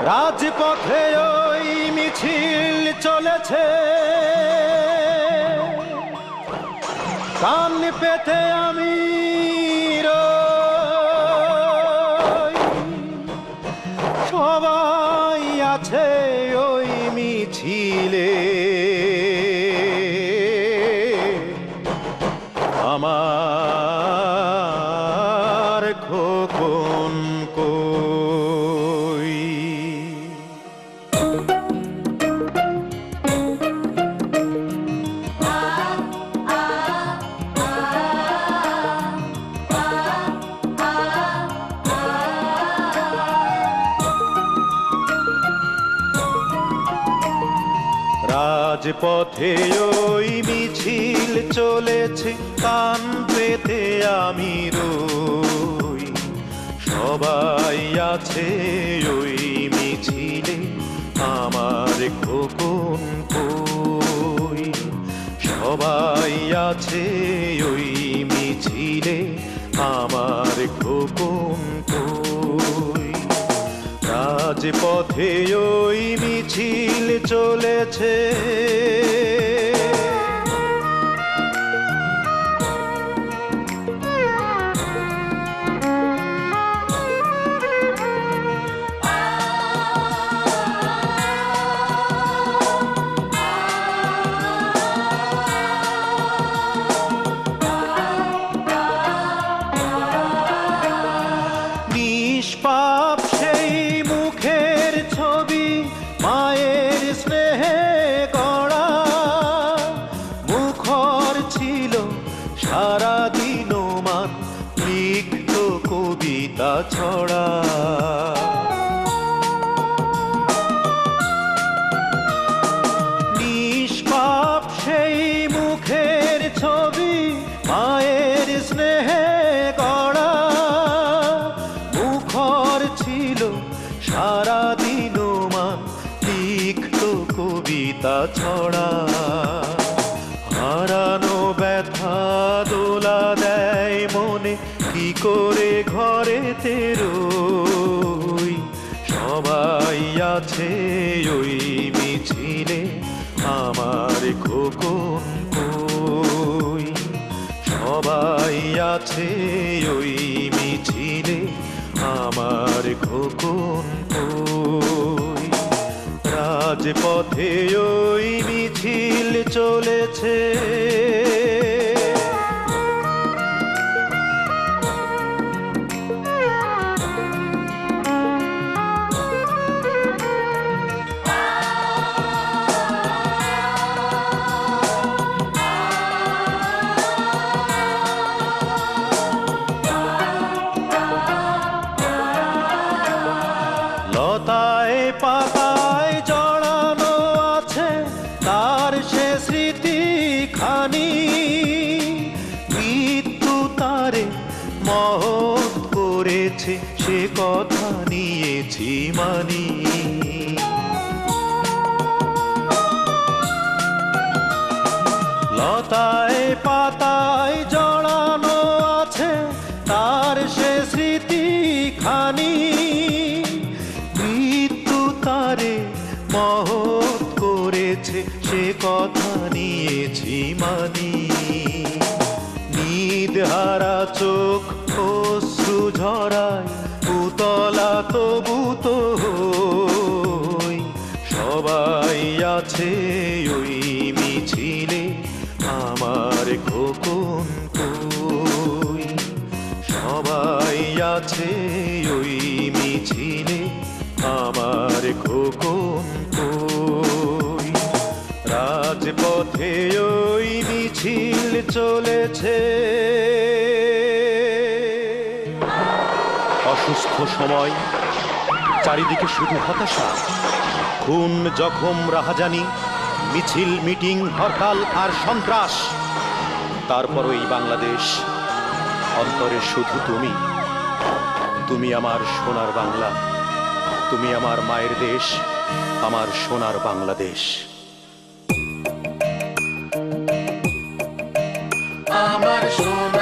রাজপথে ওই মিছিল চলেছে, কান পেতে আমি রই। সবাই আছে ওই মিছিলে, আমার খোকন কই। রাজপথে ওই মিছিল চলেছে, কান পেতে আমি রই। সবাই আছে ওই মিছিলে, আমার খোকন কই। সবাই আছে ওই মিছিলে, আমার খোকন কই। রাজপথে ওই মিছিল চলেছে, নিষ্পাপ সেই মুখের ছবি, মায়ের স্নেহে গড়া। মুখর ছিল সারাদিন মান, লিখত কবিতা ছড়া। নিষ্পাপ সেই মুখের ছবি, মায়ের স্নেহে গড়া। মুখর ছিল সারাদিন মান, লিখত কবিতা ছড়া। হারানো ব্যথা দোলা দেয় মনে, কি করে ঘরেতে রই। সবাই আছে ওই মিছিলে, আমার খোকন কই। সবাই আছে ওই মিছিলে, আমার খোকন কই। রাজপথে ওই মিছিল চলেছে, লতায় পাতায় জড়ানো আছে তার সে স্মৃতি খানি। মৃত্যু তারে মহৎ করেছে, সে কথা নিয়েছি মানি। লতায় পাতায় জড়ানো আছে তার সে স্মৃতি খানি। মৃত্যু তারে মহৎ করেছে, সে কথা নিয়েছি মানি। নিদ হারা চোখ অশ্রু ঝরায়, উতলা তবু তো হই। সবাই আছে ওই মিছিলে, আমার খোকন কই। সবাই আছে ওই মিছিলে, আমার খোকন কই। রাজপথে ওই মিছিল চলেছে। অসুস্থ সময়, চারিদিকে শুধু হতাশা, খুন জখম রাহাজানি, মিছিল মিটিং হরতাল আর সন্ত্রাস। তারপরও এই বাংলাদেশ, অন্তরে শুধু তুমি। তুমি আমার সোনার বাংলা, তুমি আমার মায়ের দেশ, আমার সোনার বাংলাদেশ। আমার সোনা